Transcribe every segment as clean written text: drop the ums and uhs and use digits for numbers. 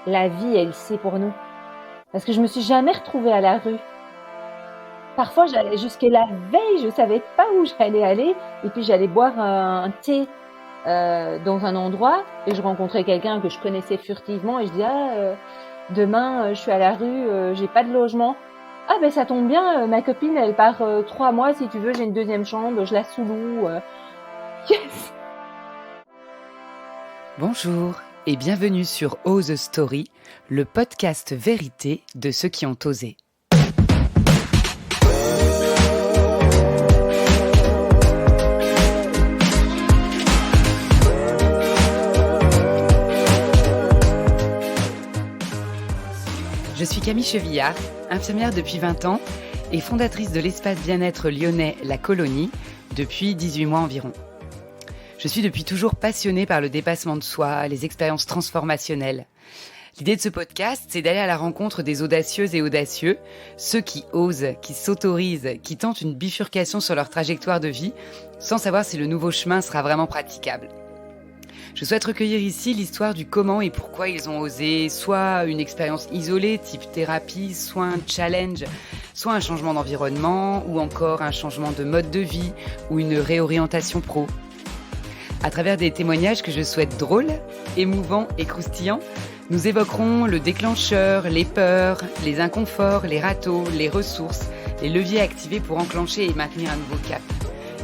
la vie, elle sait pour nous. Parce que je me suis jamais retrouvée à la rue. Parfois, j'allais jusqu'à la veille, je savais pas où j'allais aller, et puis j'allais boire un thé dans un endroit, et je rencontrais quelqu'un que je connaissais furtivement, et je disais demain je suis à la rue, j'ai pas de logement. Ah ben ça tombe bien, ma copine elle part 3 mois, si tu veux, j'ai une deuxième chambre, je la sous-loue. Yes. Bonjour et bienvenue sur Ose Story, le podcast vérité de ceux qui ont osé. Je suis Camille Chevillard, infirmière depuis 20 ans et fondatrice de l'espace bien-être lyonnais La Colonie depuis 18 mois environ. Je suis depuis toujours passionnée par le dépassement de soi, les expériences transformationnelles. L'idée de ce podcast, c'est d'aller à la rencontre des audacieuses et audacieux, ceux qui osent, qui s'autorisent, qui tentent une bifurcation sur leur trajectoire de vie, sans savoir si le nouveau chemin sera vraiment praticable. Je souhaite recueillir ici l'histoire du comment et pourquoi ils ont osé, soit une expérience isolée, type thérapie, soit un challenge, soit un changement d'environnement, ou encore un changement de mode de vie, ou une réorientation pro. À travers des témoignages que je souhaite drôles, émouvants et croustillants, nous évoquerons le déclencheur, les peurs, les inconforts, les râteaux, les ressources, les leviers activés pour enclencher et maintenir un nouveau cap.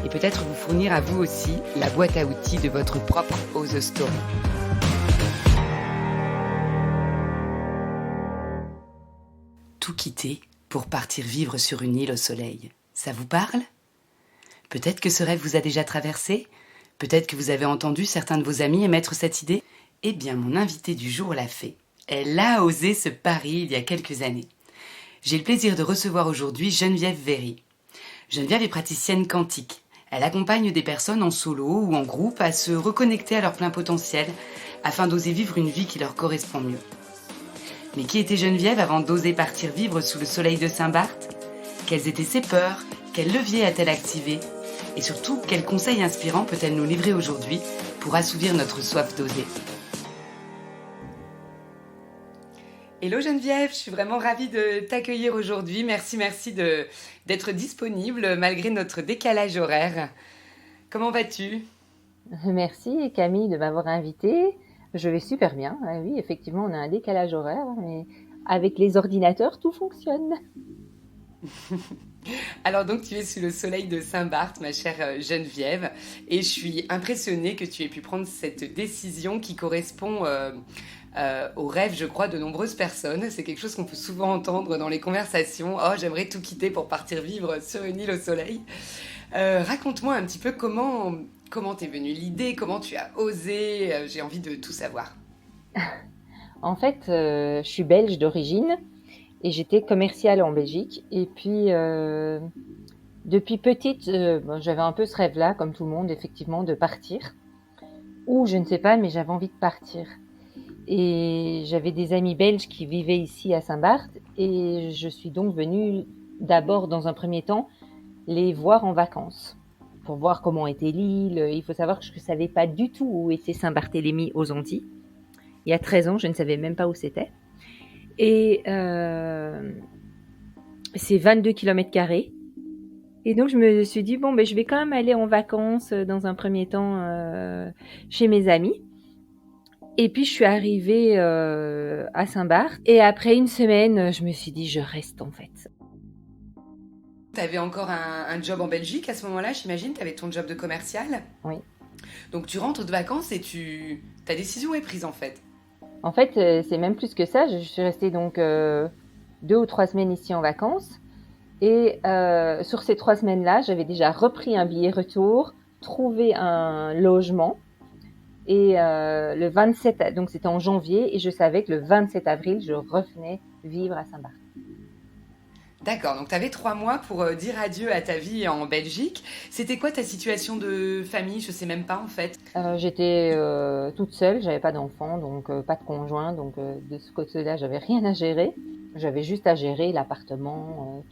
Et peut-être vous fournir à vous aussi la boîte à outils de votre propre Ose Story. Tout quitter pour partir vivre sur une île au soleil. Ça vous parle ? Peut-être que ce rêve vous a déjà traversé ? Peut-être que vous avez entendu certains de vos amis émettre cette idée ? Eh bien, mon invitée du jour l'a fait. Elle a osé ce pari il y a quelques années. J'ai le plaisir de recevoir aujourd'hui Geneviève Véry. Geneviève est praticienne quantique. Elle accompagne des personnes en solo ou en groupe à se reconnecter à leur plein potentiel afin d'oser vivre une vie qui leur correspond mieux. Mais qui était Geneviève avant d'oser partir vivre sous le soleil de Saint-Barth ? Quelles étaient ses peurs ? Quel levier a-t-elle activé ? Et surtout, quels conseils inspirants peut-elle nous livrer aujourd'hui pour assouvir notre soif d'oser ? Hello Geneviève, je suis vraiment ravie de t'accueillir aujourd'hui. Merci d'être disponible malgré notre décalage horaire. Comment vas-tu ? Merci Camille de m'avoir invitée. Je vais super bien. Oui, effectivement, on a un décalage horaire, mais avec les ordinateurs, tout fonctionne. Alors donc tu es sous le soleil de Saint-Barth, ma chère Geneviève, et je suis impressionnée que tu aies pu prendre cette décision qui correspond au rêve, je crois, de nombreuses personnes. C'est quelque chose qu'on peut souvent entendre dans les conversations. « Oh, j'aimerais tout quitter pour partir vivre sur une île au soleil. » Raconte-moi un petit peu comment t'es venue l'idée, comment tu as osé. J'ai envie de tout savoir. En fait, je suis belge d'origine et j'étais commerciale en Belgique. Et puis, depuis petite, j'avais un peu ce rêve-là, comme tout le monde, effectivement, de partir. Ou je ne sais pas, mais j'avais envie de partir. Et j'avais des amis belges qui vivaient ici à Saint-Barth et je suis donc venue d'abord, dans un premier temps, les voir en vacances pour voir comment était l'île. Il faut savoir que je ne savais pas du tout où était Saint-Barthélemy aux Antilles. Il y a 13 ans, je ne savais même pas où c'était. Et c'est 22 km². Et donc je me suis dit, bon, je vais quand même aller en vacances dans un premier temps chez mes amis. Et puis je suis arrivée à Saint-Barth et après une semaine, je me suis dit je reste en fait. Tu avais encore un job en Belgique à ce moment-là, j'imagine. Tu avais ton job de commercial. Oui. Donc tu rentres de vacances et ta décision est prise en fait. En fait, c'est même plus que ça. Je suis restée donc 2 ou 3 semaines ici en vacances. Et sur ces 3 semaines-là, j'avais déjà repris un billet retour, trouvé un logement. Et le 27, donc c'était en janvier, et je savais que le 27 avril, je revenais vivre à Saint-Barth. D'accord, donc tu avais 3 mois pour dire adieu à ta vie en Belgique. C'était quoi ta situation de famille ? Je sais même pas en fait. J'étais toute seule, j'avais pas d'enfant, donc pas de conjoint, donc de ce côté-là, j'avais rien à gérer. J'avais juste à gérer l'appartement,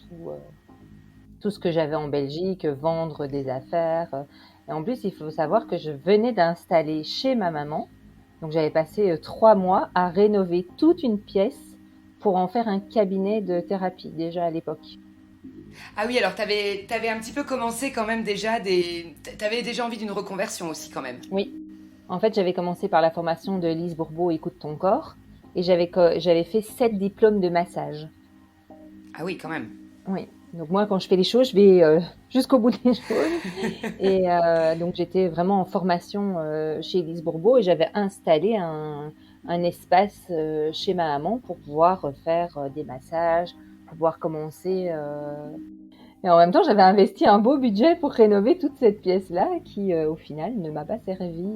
tout ce que j'avais en Belgique, vendre des affaires. Et en plus, il faut savoir que je venais d'installer chez ma maman Donc j'avais passé 3 mois à rénover toute une pièce pour en faire un cabinet de thérapie déjà à l'époque. Ah oui, alors t'avais un petit peu commencé quand même déjà t'avais déjà envie d'une reconversion aussi quand même. Oui, en fait j'avais commencé par la formation de Lise Bourbeau Écoute ton corps et j'avais fait 7 diplômes de massage. Ah oui, quand même. Oui, donc moi quand je fais les choses, je vais jusqu'au bout des choses. Et donc j'étais vraiment en formation chez Lise Bourbeau et j'avais installé un espace chez ma maman pour pouvoir faire des massages, pour pouvoir commencer. Et en même temps, j'avais investi un beau budget pour rénover toute cette pièce-là qui, au final, ne m'a pas servi.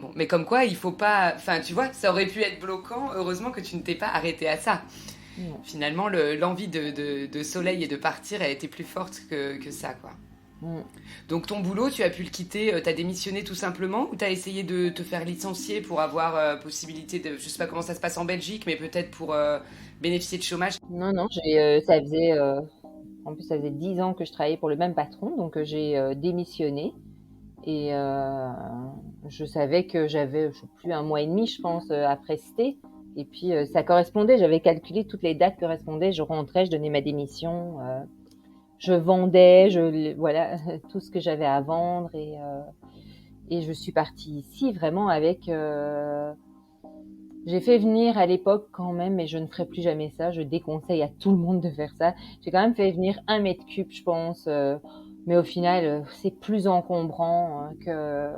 Bon, mais comme quoi, il faut pas. Enfin, tu vois, ça aurait pu être bloquant. Heureusement que tu ne t'es pas arrêté à ça. Non. Finalement, l'envie de soleil et de partir a été plus forte que ça, quoi. Mm. Donc ton boulot, tu as pu le quitter, t'as démissionné tout simplement ou t'as essayé de te faire licencier pour avoir possibilité de, je sais pas comment ça se passe en Belgique, mais peut-être pour bénéficier de chômage. Non, non, en plus, ça faisait 10 ans que je travaillais pour le même patron, donc j'ai démissionné. Et je savais que j'avais, je sais plus, 1 mois et demi, je pense, à prester. Et puis ça correspondait, j'avais calculé toutes les dates correspondaient. Je rentrais, je donnais ma démission, je vendais, voilà tout ce que j'avais à vendre et je suis partie ici vraiment avec. J'ai fait venir à l'époque quand même, mais je ne ferai plus jamais ça. Je déconseille à tout le monde de faire ça. J'ai quand même fait venir 1 mètre cube, je pense. Mais au final, c'est plus encombrant que...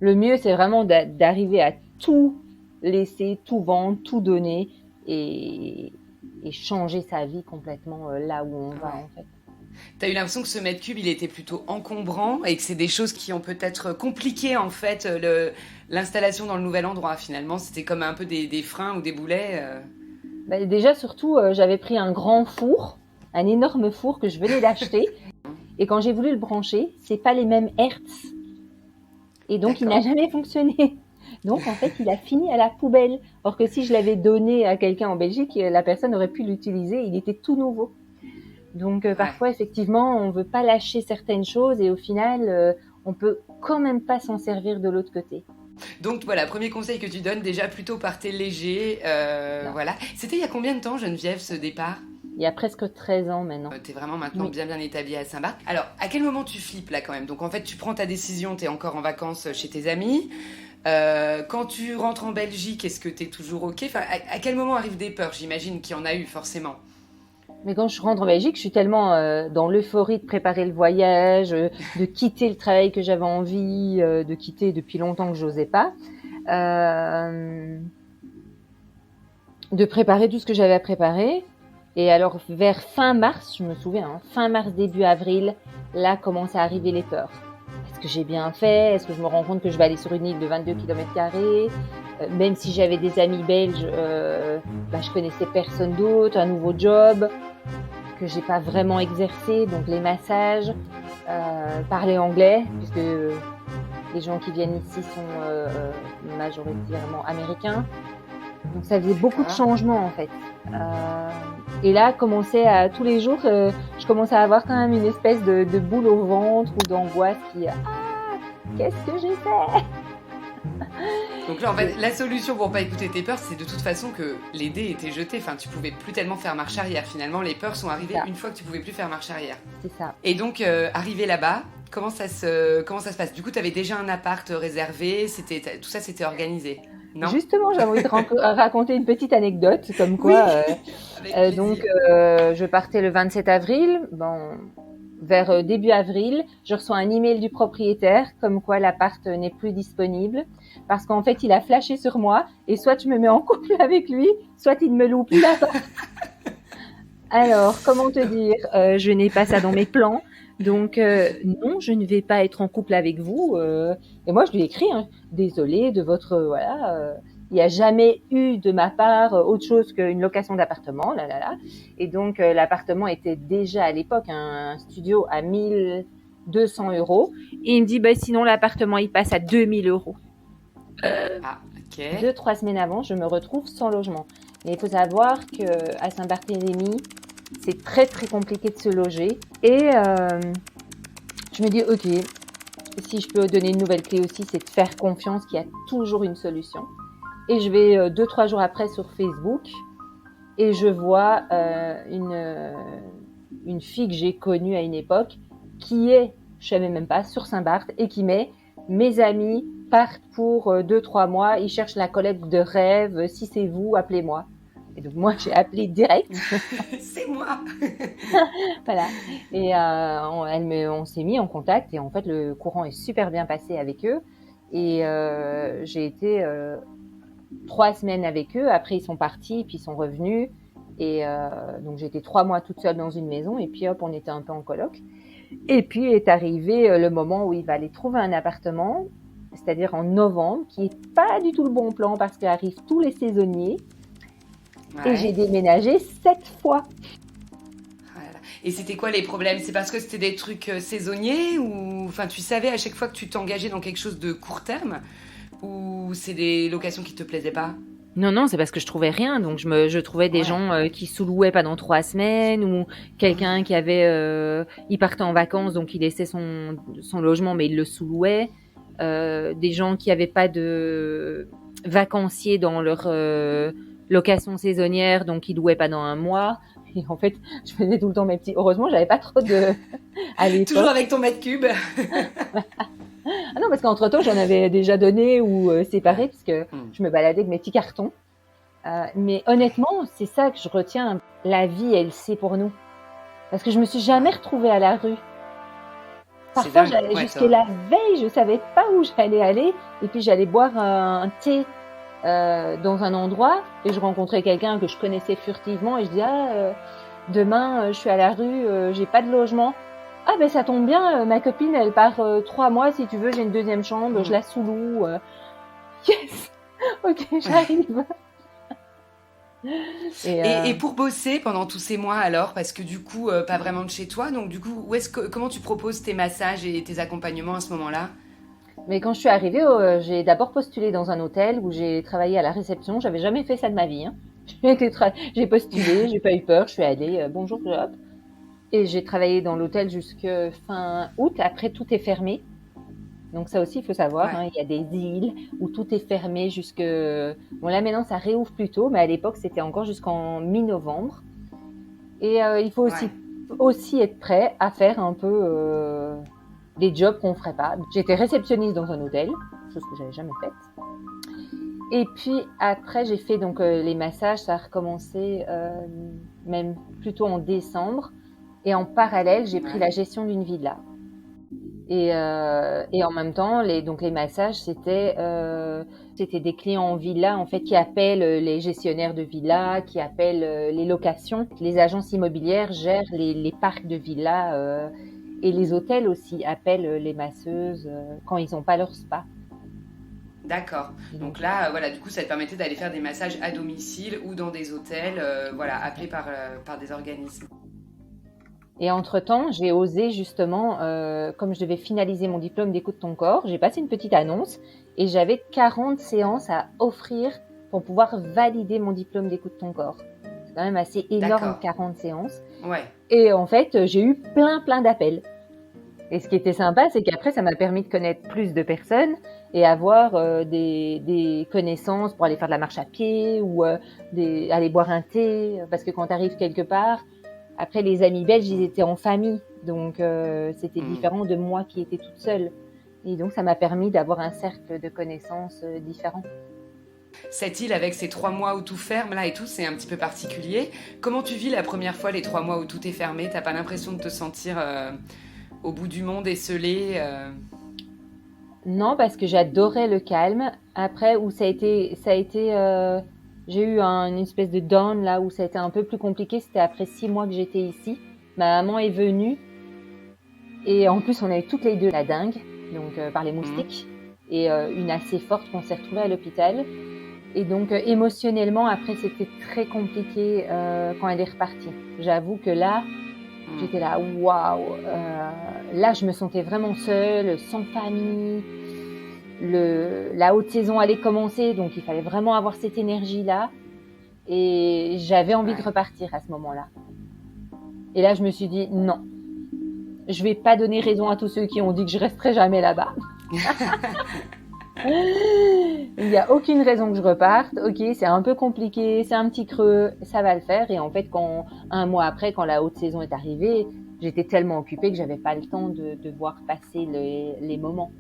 Le mieux, c'est vraiment d'arriver à tout laisser, tout vendre, tout donner et, et changer sa vie complètement là où on va, Ouais. en fait. T'as eu l'impression que ce mètre cube, il était plutôt encombrant et que c'est des choses qui ont peut-être compliqué en fait l'installation dans le nouvel endroit finalement. C'était comme un peu des freins ou des boulets. Bah, déjà, surtout, j'avais pris un grand four, un énorme four que je venais d'acheter. Et quand j'ai voulu le brancher, c'est pas les mêmes hertz. Et donc, il n'a D'accord. jamais fonctionné. Donc, en fait, il a fini à la poubelle. Or que si je l'avais donné à quelqu'un en Belgique, la personne aurait pu l'utiliser. Il était tout nouveau. Donc, Ouais. parfois, effectivement, on veut pas lâcher certaines choses et au final, on peut quand même pas s'en servir de l'autre côté. Donc voilà, premier conseil que tu donnes, déjà plutôt partir léger. Là. Voilà. C'était il y a combien de temps, Geneviève, ce départ? Il y a presque 13 ans maintenant. T'es vraiment maintenant Oui. bien établie à Saint-Barth. Alors, à quel moment tu flippes là quand même? Donc en fait, tu prends ta décision, t'es encore en vacances chez tes amis. Quand tu rentres en Belgique, est-ce que t'es toujours ok? Enfin, à quel moment arrivent des peurs? J'imagine qu'il y en a eu forcément. Mais quand je rentre en Belgique, je suis tellement dans l'euphorie de préparer le voyage, de quitter le travail que j'avais envie de quitter depuis longtemps que j'osais pas, euh, de préparer tout ce que j'avais à préparer. Et alors vers fin mars, je me souviens, hein, fin mars, début avril, là commencent à arriver les peurs. Est-ce que j'ai bien fait? Est-ce que je me rends compte que je vais aller sur une île de 22 km²? Même si j'avais des amis belges, je connaissais personne d'autre, un nouveau job que j'ai pas vraiment exercé, donc les massages, parler anglais, puisque les gens qui viennent ici sont majoritairement américains. Donc ça faisait beaucoup de D'accord. changements en fait. Et là, tous les jours, je commençais à avoir quand même une espèce de boule au ventre ou d'angoisse qu'est-ce que j'ai fait? Donc là, en fait, la solution pour pas écouter tes peurs, c'est de toute façon que les dés étaient jetés. Enfin, tu pouvais plus tellement faire marche arrière. Finalement, les peurs sont arrivées une fois que tu pouvais plus faire marche arrière. C'est ça. Et donc, arrivé là-bas, comment ça se passe? Du coup, tu avais déjà un appart réservé, tout ça, c'était organisé, non? Justement, j'ai envie de raconter une petite anecdote, comme quoi. Oui, avec plaisir. Donc, je partais le 27 avril. Bon, vers début avril, je reçois un email du propriétaire, comme quoi l'appart n'est plus disponible, parce qu'en fait, il a flashé sur moi, et soit je me mets en couple avec lui, soit il ne me loue plus l'appart. Alors, comment te dire, je n'ai pas ça dans mes plans. Donc, non, je ne vais pas être en couple avec vous. Et moi, je lui ai écrit, hein, désolée de votre... voilà, il n'y a jamais eu de ma part autre chose qu'une location d'appartement. Là, là, là. Et donc, l'appartement était déjà à l'époque un studio à 1 200 euros. Et il me dit, bah, sinon, l'appartement, il passe à 2 000 euros. Ah, ok. 2-3 semaines avant, je me retrouve sans logement. Mais il faut savoir qu'à Saint-Barthélemy, c'est très très compliqué de se loger. Et je me dis, ok, si je peux donner une nouvelle clé aussi, c'est de faire confiance qu'il y a toujours une solution. Et je vais 2-3 jours après sur Facebook et je vois une fille que j'ai connue à une époque qui est, je savais même pas, sur Saint-Barth et qui met « Mes amis partent pour 2-3 mois, ils cherchent la collègue de rêve, si c'est vous, appelez-moi ». Et donc moi, j'ai appelé direct. C'est moi. Voilà. Et on s'est mis en contact et en fait, le courant est super bien passé avec eux. Et j'ai été 3 semaines avec eux. Après, ils sont partis, puis ils sont revenus. Et donc, j'ai été 3 mois toute seule dans une maison. Et puis, hop, on était un peu en coloc. Et puis, est arrivé le moment où il va aller trouver un appartement, c'est-à-dire en novembre, qui est pas du tout le bon plan parce qu'arrivent tous les saisonniers. Ouais. Et j'ai déménagé 7 fois. Voilà. Et c'était quoi les problèmes? C'est parce que c'était des trucs saisonniers ou enfin tu savais à chaque fois que tu t'engageais dans quelque chose de court terme ou c'est des locations qui te plaisaient pas? Non, c'est parce que je trouvais rien. Donc, je trouvais des gens qui sous-louaient pendant 3 semaines ou quelqu'un qui avait... il partait en vacances, donc il laissait son logement, mais il le sous-louait. Des gens qui n'avaient pas de vacanciers dans leur location saisonnière, donc ils louaient pendant 1 mois. Et en fait, je faisais tout le temps mes petits... Heureusement, j'avais pas trop de... à l'époque. Toujours avec ton mètre cube. Ah non, parce qu'entre-temps, j'en avais déjà donné ou séparé, parce que je me baladais avec mes petits cartons. Mais honnêtement, c'est ça que je retiens. La vie, elle sait pour nous. Parce que je me suis jamais retrouvée à la rue. Parfois, j'allais jusqu'à la veille, je savais pas où j'allais aller. Et puis, j'allais boire un thé dans un endroit et je rencontrais quelqu'un que je connaissais furtivement et je dis demain, je suis à la rue, j'ai pas de logement. Ah ben ça tombe bien, ma copine elle part 3 mois, si tu veux j'ai une deuxième chambre, je la sous-loue. Yes, ok j'arrive. Et pour bosser pendant tous ces mois alors, parce que du coup pas vraiment de chez toi, donc du coup comment tu proposes tes massages et tes accompagnements à ce moment-là? Mais quand je suis arrivée, j'ai d'abord postulé dans un hôtel où j'ai travaillé à la réception. J'avais jamais fait ça de ma vie. Hein. J'ai postulé, j'ai pas eu peur, je suis allée, bonjour, hop. Et j'ai travaillé dans l'hôtel jusqu'à fin août. Après, tout est fermé. Donc ça aussi, il faut savoir, il y a des îles où tout est fermé jusque... Bon, là, maintenant, ça réouvre plus tôt, mais à l'époque, c'était encore jusqu'en mi-novembre. Et il faut aussi être prêt à faire un peu des jobs qu'on ferait pas. J'étais réceptionniste dans un hôtel, chose que j'avais jamais faite. Et puis après, j'ai fait donc les massages, ça a recommencé même plutôt en décembre. Et en parallèle, j'ai pris la gestion d'une villa. Et en même temps, les massages, c'était des clients en villa en fait qui appellent les gestionnaires de villa, qui appellent les locations. Les agences immobilières gèrent les parcs de villas et les hôtels aussi appellent les masseuses quand ils n'ont pas leur spa. D'accord. Donc là, voilà, du coup, ça te permettait d'aller faire des massages à domicile ou dans des hôtels, appelés par des organismes. Et entre-temps, j'ai osé justement, comme je devais finaliser mon diplôme d'écoute ton corps, j'ai passé une petite annonce et j'avais 40 séances à offrir pour pouvoir valider mon diplôme d'écoute ton corps. C'est quand même assez énorme, 40 séances. Ouais. Et en fait, j'ai eu plein d'appels. Et ce qui était sympa, c'est qu'après, ça m'a permis de connaître plus de personnes et avoir des connaissances pour aller faire de la marche à pied ou aller boire un thé. Parce que quand tu arrives quelque part, après, les amis belges, ils étaient en famille. Donc, c'était différent de moi qui étais toute seule. Et donc, ça m'a permis d'avoir un cercle de connaissances différent. Cette île avec ces 3 mois où tout ferme là et tout, c'est un petit peu particulier. Comment tu vis la première fois les 3 mois où tout est fermé? T'as pas l'impression de te sentir au bout du monde, esselée Non, parce que j'adorais le calme. Après, où ça a été j'ai eu une espèce de down là où ça a été un peu plus compliqué. C'était après 6 mois que j'étais ici. Ma maman est venue et en plus on avait toutes les deux la dengue, donc par les moustiques, et une assez forte qu'on s'est retrouvée à l'hôpital. Et donc émotionnellement après c'était très compliqué quand elle est repartie. J'avoue que là j'étais là waouh, là je me sentais vraiment seule, sans famille. La haute saison allait commencer, donc il fallait vraiment avoir cette énergie-là. Et j'avais envie de repartir à ce moment-là. Et là, je me suis dit non. Je vais pas donner raison à tous ceux qui ont dit que je resterai jamais là-bas. Il n'y a aucune raison que je reparte. Ok, c'est un peu compliqué, c'est un petit creux, ça va le faire. Et en fait, un mois après, quand la haute saison est arrivée, j'étais tellement occupée que j'avais pas le temps de voir passer les moments.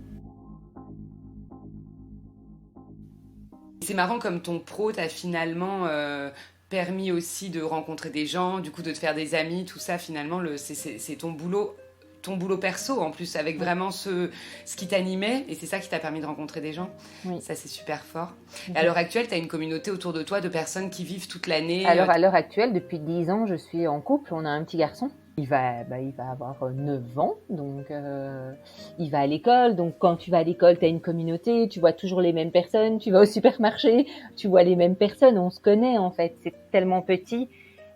C'est marrant comme ton pro t'a finalement permis aussi de rencontrer des gens, du coup de te faire des amis, tout ça finalement, c'est ton boulot perso en plus, avec vraiment ce qui t'animait, et c'est ça qui t'a permis de rencontrer des gens. Oui. Ça, c'est super fort. Et à l'heure actuelle, tu as une communauté autour de toi de personnes qui vivent toute l'année. Alors, à l'heure actuelle, depuis 10 ans, je suis en couple, on a un petit garçon. Il va avoir 9 ans, donc il va à l'école. Donc quand tu vas à l'école, tu as une communauté, tu vois toujours les mêmes personnes. Tu vas au supermarché, tu vois les mêmes personnes. On se connaît en fait, c'est tellement petit.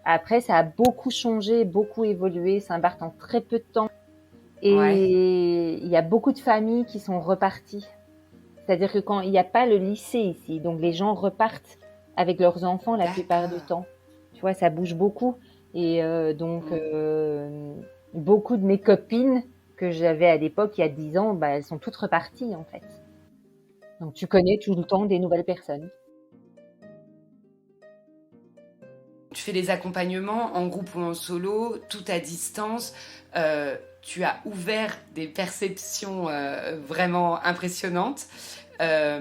Après, ça a beaucoup changé, beaucoup évolué. Saint-Barth en très peu de temps. Et il y a beaucoup de familles qui sont reparties. C'est-à-dire que quand il n'y a pas le lycée ici, donc les gens repartent avec leurs enfants la plupart du temps. Tu vois, ça bouge beaucoup. Et beaucoup de mes copines que j'avais à l'époque, il y a 10 ans, elles sont toutes reparties en fait. Donc tu connais tout le temps des nouvelles personnes. Tu fais des accompagnements en groupe ou en solo, tout à distance. Tu as ouvert des perceptions vraiment impressionnantes. On a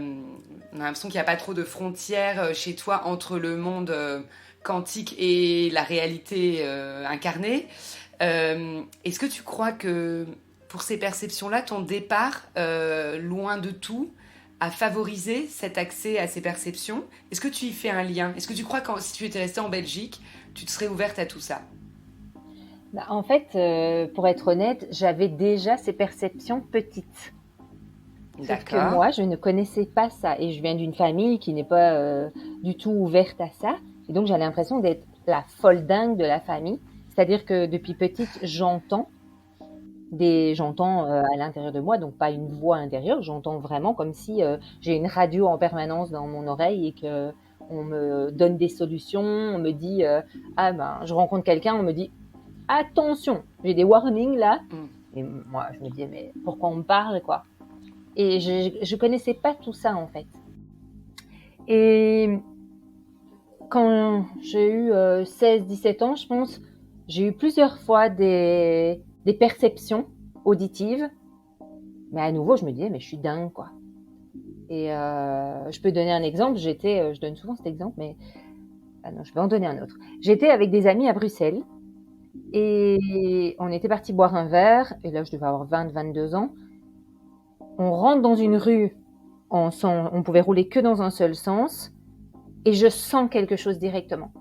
l'impression qu'il n'y a pas trop de frontières chez toi entre le monde quantique et la réalité incarnée. Est-ce que tu crois que pour ces perceptions-là, ton départ, loin de tout, a favorisé cet accès à ces perceptions? Est-ce que tu y fais un lien? Est-ce que tu crois que si tu étais restée en Belgique, tu te serais ouverte à tout ça? En fait, pour être honnête, j'avais déjà ces perceptions petites. Sauf que moi, je ne connaissais pas ça. Et je viens d'une famille qui n'est pas du tout ouverte à ça. Et donc, j'ai l'impression d'être la folle dingue de la famille. C'est-à-dire que depuis petite, j'entends à l'intérieur de moi, donc pas une voix intérieure, j'entends vraiment comme si j'ai une radio en permanence dans mon oreille et que on me donne des solutions, on me dit je rencontre quelqu'un, on me dit attention, j'ai des warnings là. Et moi je me dis mais pourquoi on me parle quoi? Et je connaissais pas tout ça en fait. Et quand j'ai eu 16-17 ans, je pense, j'ai eu plusieurs fois des perceptions auditives, mais à nouveau je me disais mais je suis dingue quoi. Et je peux donner un exemple. Je donne souvent cet exemple, mais non, je vais en donner un autre. J'étais avec des amis à Bruxelles et on était partis boire un verre, et là je devais avoir 20-22 ans. On rentre dans une rue, on pouvait rouler que dans un seul sens, et je sens quelque chose directement.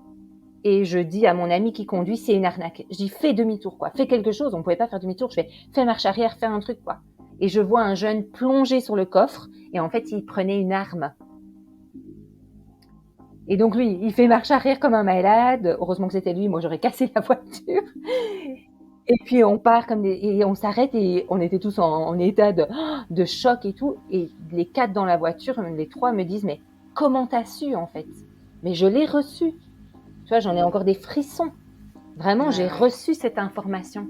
Et je dis à mon ami qui conduit, c'est une arnaque. Je dis, fais demi-tour, quoi. Fais quelque chose. On pouvait pas faire demi-tour. Je fais marche arrière, fais un truc, quoi. Et je vois un jeune plonger sur le coffre. Et en fait, il prenait une arme. Et donc, lui, il fait marche arrière comme un malade. Heureusement que c'était lui. Moi, j'aurais cassé la voiture. Et puis, on part et on s'arrête et on était tous en état de choc et tout. Et les 4 dans la voiture, les 3 me disent, mais comment t'as su, en fait? Mais je l'ai reçu. Tu vois, j'en ai encore des frissons. Vraiment, j'ai reçu cette information.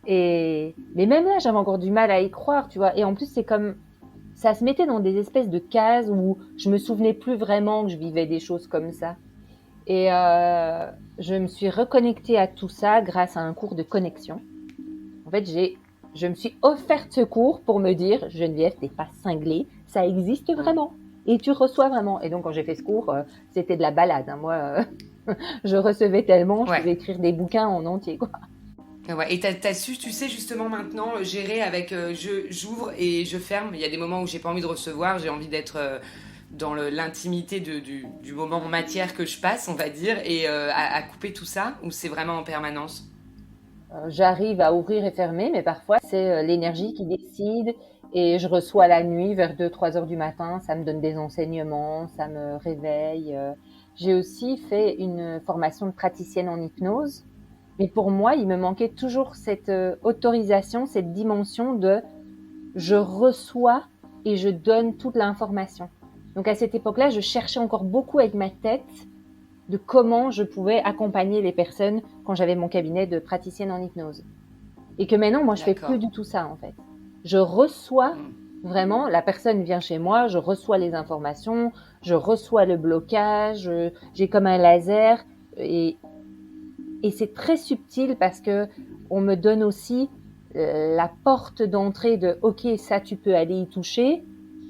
Mais même là, j'avais encore du mal à y croire, tu vois. Et en plus, c'est comme, ça se mettait dans des espèces de cases où je me souvenais plus vraiment que je vivais des choses comme ça. Et je me suis reconnectée à tout ça grâce à un cours de connexion. En fait, je me suis offert ce cours pour me dire, Geneviève, t'es pas cinglée, ça existe vraiment. Et tu reçois vraiment. Et donc, quand j'ai fait ce cours, c'était de la balade. Hein. Moi, je recevais tellement, je pouvais écrire des bouquins en entier, quoi. Ouais. Et t'as su, tu sais, justement maintenant, gérer avec j'ouvre et je ferme. Il y a des moments où j'ai pas envie de recevoir, j'ai envie d'être dans l'intimité du moment en matière que je passe, on va dire, et à couper tout ça, ou c'est vraiment en permanence? J'arrive à ouvrir et fermer, mais parfois, c'est l'énergie qui décide. Et je reçois la nuit vers 2-3 heures du matin, ça me donne des enseignements, ça me réveille. J'ai aussi fait une formation de praticienne en hypnose. Mais pour moi, il me manquait toujours cette autorisation, cette dimension de je reçois et je donne toute l'information. Donc à cette époque-là, je cherchais encore beaucoup avec ma tête de comment je pouvais accompagner les personnes quand j'avais mon cabinet de praticienne en hypnose. Et que maintenant, moi, je fais plus D'accord. du tout ça, en fait. Je reçois Mm. vraiment, la personne vient chez moi, je reçois les informations, je reçois le blocage, j'ai comme un laser et, et c'est très subtil parce que on me donne aussi la porte d'entrée de OK, ça tu peux aller y toucher,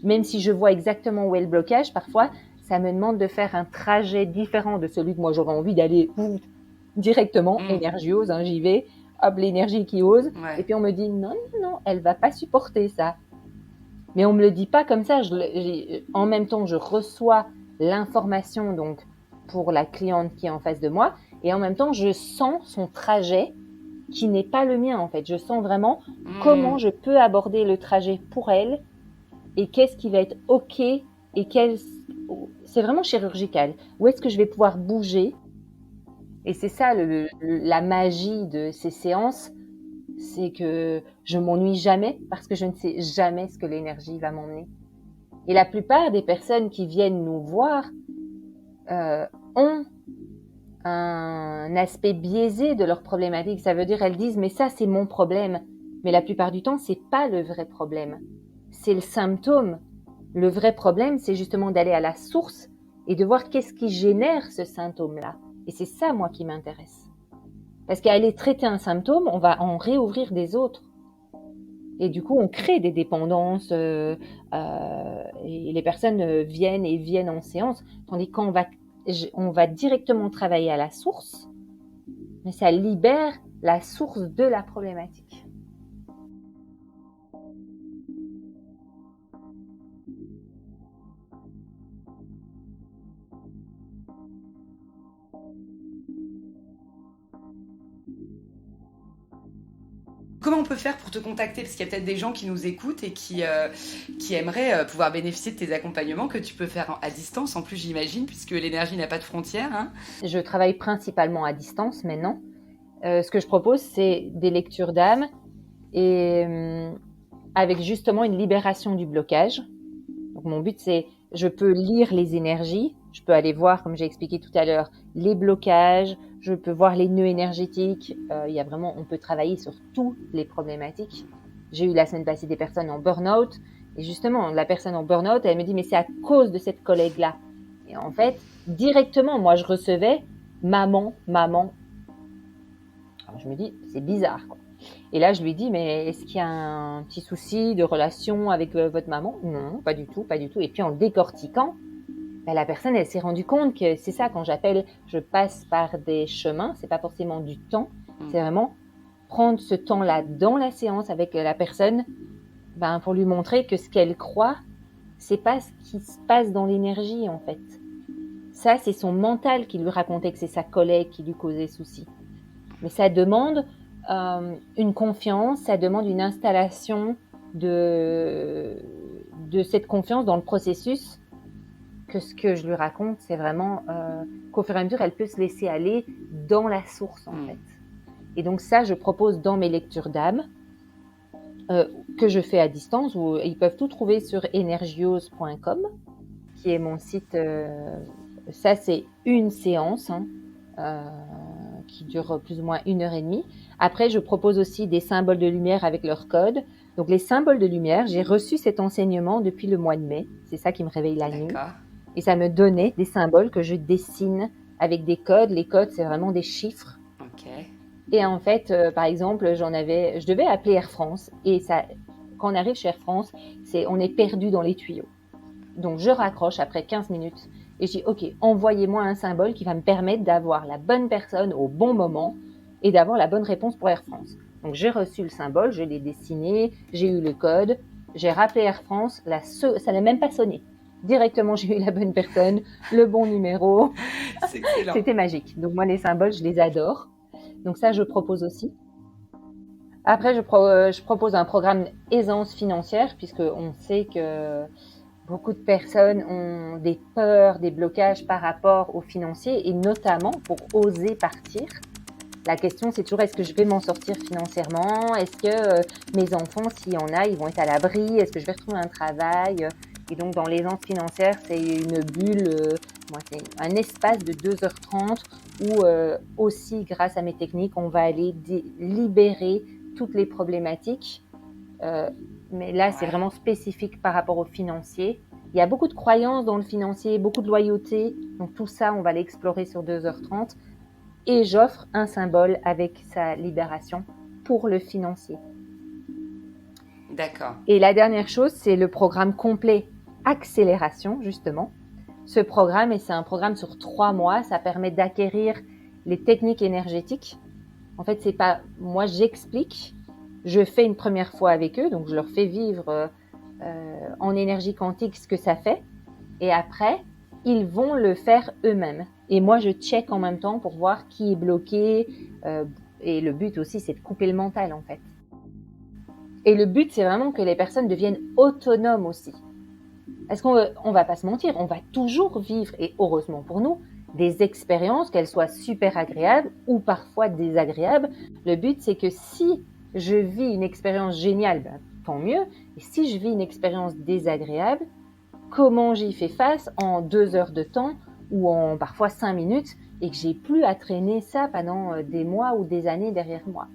même si je vois exactement où est le blocage. Parfois, ça me demande de faire un trajet différent de celui que moi j'aurais envie d'aller directement, Mm. énergie ose, hein, j'y vais, hop, l'énergie qui ose. Et Ouais. puis on me dit non, non, non, elle va pas supporter ça. Mais on me le dit pas comme ça. En même temps, je reçois l'information donc pour la cliente qui est en face de moi, et en même temps, je sens son trajet qui n'est pas le mien en fait. Je sens vraiment comment Mm. je peux aborder le trajet pour elle et qu'est-ce qui va être ok et c'est vraiment chirurgical. Où est-ce que je vais pouvoir bouger? Et c'est ça la magie de ces séances, c'est que je m'ennuie jamais parce que je ne sais jamais ce que l'énergie va m'emmener. Et la plupart des personnes qui viennent nous voir ont un aspect biaisé de leur problématique. Ça veut dire elles disent mais ça c'est mon problème. Mais la plupart du temps c'est pas le vrai problème. C'est le symptôme. Le vrai problème c'est justement d'aller à la source et de voir qu'est-ce qui génère ce symptôme-là. Et c'est ça moi qui m'intéresse. Parce qu'aller traiter un symptôme, on va en réouvrir des autres. Et du coup, on crée des dépendances et les personnes viennent et viennent en séance. Tandis qu'on on va directement travailler à la source, mais ça libère la source de la problématique. Comment on peut faire pour te contacter? Parce qu'il y a peut-être des gens qui nous écoutent et qui aimeraient pouvoir bénéficier de tes accompagnements que tu peux faire à distance, en plus j'imagine, puisque l'énergie n'a pas de frontières. Hein. Je travaille principalement à distance maintenant. Ce que je propose, c'est des lectures d'âme et avec justement une libération du blocage. Donc mon but, c'est je peux lire les énergies, je peux aller voir, comme j'ai expliqué tout à l'heure, les blocages, je peux voir les nœuds énergétiques. Il y a vraiment, on peut travailler sur toutes les problématiques. J'ai eu la semaine passée des personnes en burn-out, et justement, la personne en burn-out, elle me dit, mais c'est à cause de cette collègue-là. Et en fait, directement, moi, je recevais maman, maman. Alors, je me dis, c'est bizarre, quoi. Et là, je lui dis, mais est-ce qu'il y a un petit souci de relation avec votre maman? Non, pas du tout, pas du tout. Et puis en décortiquant, la personne, elle s'est rendue compte que c'est ça, quand j'appelle, je passe par des chemins, c'est pas forcément du temps, c'est vraiment prendre ce temps-là dans la séance avec la personne, pour lui montrer que ce qu'elle croit, c'est pas ce qui se passe dans l'énergie, en fait. Ça, c'est son mental qui lui racontait que c'est sa collègue qui lui causait souci. Mais ça demande une confiance, ça demande une installation de cette confiance dans le processus, que ce que je lui raconte, c'est vraiment qu'au fur et à mesure, elle peut se laisser aller dans la source, en fait. Et donc ça, je propose dans mes lectures d'âme, que je fais à distance, où ils peuvent tout trouver sur energiose.com, qui est mon site. Ça, c'est une séance, qui dure plus ou moins 1h30. Après, je propose aussi des symboles de lumière avec leur code. Donc, les symboles de lumière, j'ai reçu cet enseignement depuis le mois de mai. C'est ça qui me réveille la nuit. Et ça me donnait des symboles que je dessine avec des codes. Les codes, c'est vraiment des chiffres. Okay. Et en fait, par exemple, je devais appeler Air France. Et ça, quand on arrive chez Air France, on est perdu dans les tuyaux. Donc, je raccroche après 15 minutes. Et je dis, OK, envoyez-moi un symbole qui va me permettre d'avoir la bonne personne au bon moment et d'avoir la bonne réponse pour Air France. Donc, j'ai reçu le symbole, je l'ai dessiné, j'ai eu le code, j'ai rappelé Air France, ça n'a même pas sonné. Directement, j'ai eu la bonne personne, le bon numéro. C'est excellent. C'était magique. Donc, moi, les symboles, je les adore. Donc, ça, je propose aussi. Après, je propose un programme aisance financière, puisqu'on sait que beaucoup de personnes ont des peurs, des blocages par rapport aux financiers, et notamment pour oser partir. La question, c'est toujours, est-ce que je vais m'en sortir financièrement? Est-ce que mes enfants, s'il y en a, ils vont être à l'abri? Est-ce que je vais retrouver un travail? Et donc, dans l'aisance financière, c'est une bulle, c'est un espace de 2h30 où aussi, grâce à mes techniques, on va aller libérer toutes les problématiques. Mais là, c'est vraiment spécifique par rapport au financier. Il y a beaucoup de croyances dans le financier, beaucoup de loyauté. Donc tout ça, on va l'explorer sur 2h30. Et j'offre un symbole avec sa libération pour le financier. D'accord. Et la dernière chose, c'est le programme complet accélération, justement. Ce programme, et c'est un programme sur 3 mois, ça permet d'acquérir les techniques énergétiques. En fait, c'est pas moi, j'explique, je fais une première fois avec eux, donc je leur fais vivre en énergie quantique ce que ça fait. Et après, ils vont le faire eux-mêmes. Et moi, je check en même temps pour voir qui est bloqué. Et le but aussi, c'est de couper le mental, en fait. Et le but, c'est vraiment que les personnes deviennent autonomes aussi. Parce qu'on va pas se mentir, on va toujours vivre, et heureusement pour nous, des expériences, qu'elles soient super agréables ou parfois désagréables. Le but, c'est que si je vis une expérience géniale, ben, tant mieux. Et si je vis une expérience désagréable, comment j'y fais face en 2 heures de temps ou en parfois 5 minutes et que j'ai plus à traîner ça pendant des mois ou des années derrière moi.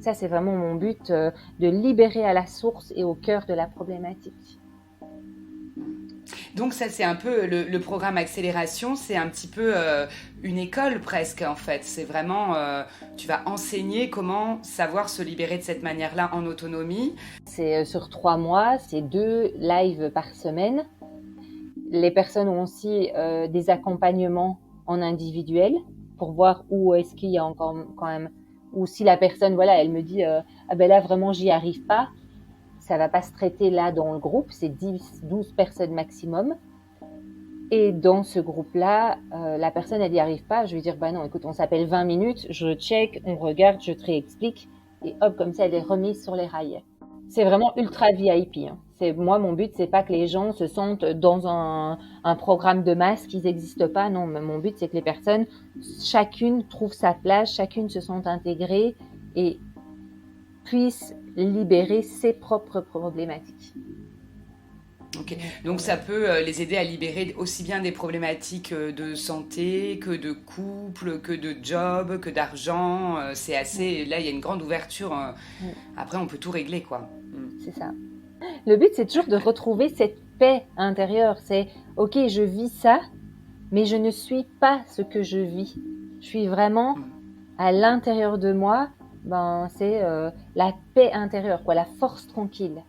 Ça, c'est vraiment mon but, de libérer à la source et au cœur de la problématique. Donc ça, c'est un peu le programme accélération, c'est un petit peu une école presque en fait. C'est vraiment, tu vas enseigner comment savoir se libérer de cette manière-là en autonomie. C'est sur 3 mois, c'est 2 lives par semaine. Les personnes ont aussi des accompagnements en individuel pour voir où est-ce qu'il y a encore quand même, ou si la personne, voilà, elle me dit ah ben là vraiment j'y arrive pas, ça va pas se traiter là dans le groupe, c'est 10-12 personnes maximum. Et dans ce groupe-là, la personne elle y arrive pas, je vais dire bah non, écoute, on s'appelle 20 minutes, je check, on regarde, je te réexplique et hop, comme ça elle est remise sur les rails. C'est vraiment ultra VIP. Hein. Moi, mon but, c'est pas que les gens se sentent dans un programme de masse qui n'existe pas. Non, mon but, c'est que les personnes, chacune trouve sa place, chacune se sente intégrée et puisse libérer ses propres problématiques. Okay. Donc ça peut les aider à libérer aussi bien des problématiques de santé que de couple, que de job, que d'argent. C'est assez... Là, il y a une grande ouverture. Après, on peut tout régler, quoi. C'est ça. Le but, c'est toujours de retrouver cette paix intérieure. C'est, ok, je vis ça, mais je ne suis pas ce que je vis. Je suis vraiment à l'intérieur de moi. Ben, c'est la paix intérieure, quoi, la force tranquille.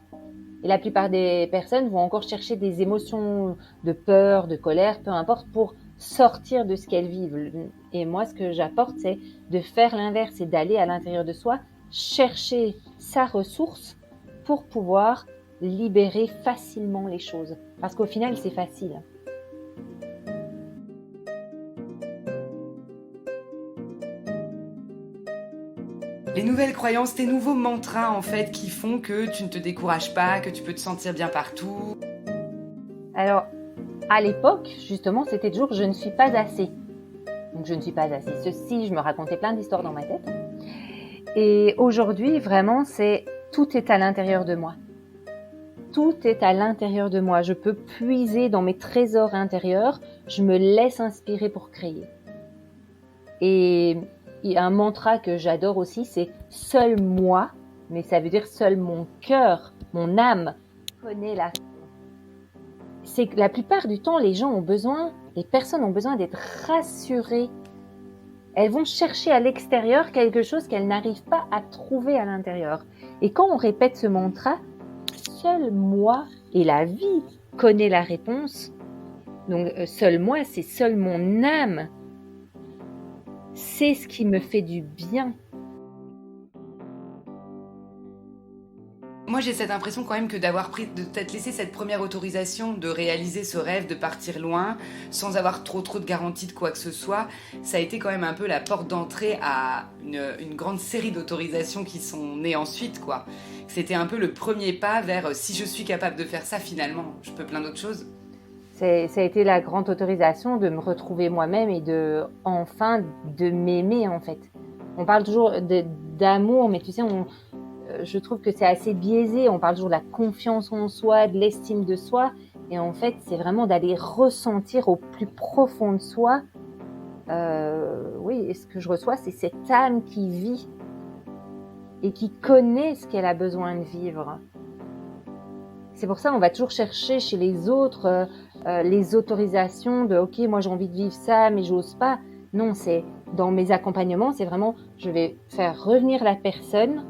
Et la plupart des personnes vont encore chercher des émotions de peur, de colère, peu importe, pour sortir de ce qu'elles vivent. Et moi, ce que j'apporte, c'est de faire l'inverse, c'est d'aller à l'intérieur de soi, chercher sa ressource pour pouvoir libérer facilement les choses. Parce qu'au final, c'est facile. Les nouvelles croyances, tes nouveaux mantras en fait qui font que tu ne te décourages pas, que tu peux te sentir bien partout. Alors, à l'époque, justement, c'était toujours « je ne suis pas assez ». Donc, je ne suis pas assez ceci, je me racontais plein d'histoires dans ma tête. Et aujourd'hui, vraiment, c'est tout est à l'intérieur de moi. Tout est à l'intérieur de moi. Je peux puiser dans mes trésors intérieurs. Je me laisse inspirer pour créer. Et il y a un mantra que j'adore aussi, c'est « seul moi », mais ça veut dire seul mon cœur, mon âme connaît la réponse. C'est que la plupart du temps, les personnes ont besoin d'être rassurées. Elles vont chercher à l'extérieur quelque chose qu'elles n'arrivent pas à trouver à l'intérieur. Et quand on répète ce mantra, seul moi et la vie connaît la réponse. Donc seul moi, c'est seul mon âme. C'est ce qui me fait du bien. Moi, j'ai cette impression quand même que de t'être laissé cette première autorisation de réaliser ce rêve, de partir loin, sans avoir trop de garanties de quoi que ce soit, ça a été quand même un peu la porte d'entrée à une grande série d'autorisations qui sont nées ensuite, quoi. C'était un peu le premier pas vers si je suis capable de faire ça, finalement, je peux plein d'autres choses. Ça a été la grande autorisation de me retrouver moi-même et de m'aimer, en fait. On parle toujours d'amour, mais tu sais, je trouve que c'est assez biaisé. On parle toujours de la confiance en soi, de l'estime de soi. Et en fait, c'est vraiment d'aller ressentir au plus profond de soi. Oui, et ce que je reçois, c'est cette âme qui vit. et qui connaît ce qu'elle a besoin de vivre. C'est pour ça qu'on va toujours chercher chez les autres les autorisations de « ok, moi j'ai envie de vivre ça, mais j'ose pas ». Non, c'est dans mes accompagnements, c'est vraiment je vais faire revenir la personne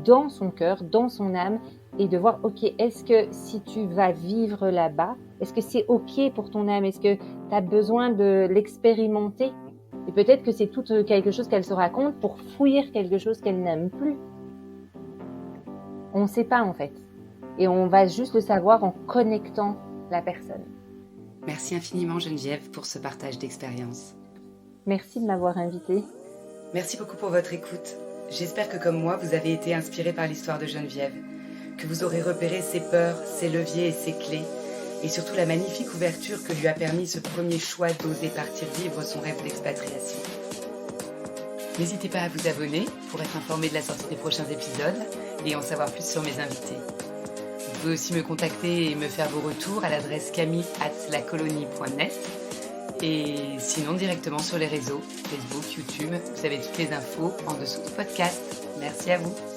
dans son cœur, dans son âme, et de voir, ok, est-ce que si tu vas vivre là-bas, est-ce que c'est ok pour ton âme? Est-ce que tu as besoin de l'expérimenter? Et peut-être que c'est tout quelque chose qu'elle se raconte pour fuir quelque chose qu'elle n'aime plus. On ne sait pas en fait. Et on va juste le savoir en connectant la personne. Merci infiniment Geneviève pour ce partage d'expérience. Merci de m'avoir invitée. Merci beaucoup pour votre écoute. J'espère que comme moi, vous avez été inspiré par l'histoire de Geneviève, que vous aurez repéré ses peurs, ses leviers et ses clés, et surtout la magnifique ouverture que lui a permis ce premier choix d'oser partir vivre son rêve d'expatriation. N'hésitez pas à vous abonner pour être informé de la sortie des prochains épisodes et en savoir plus sur mes invités. Vous pouvez aussi me contacter et me faire vos retours à l'adresse camille@lacolonie.net et sinon directement sur les réseaux, Facebook, YouTube, vous avez toutes les infos en dessous du podcast. Merci à vous.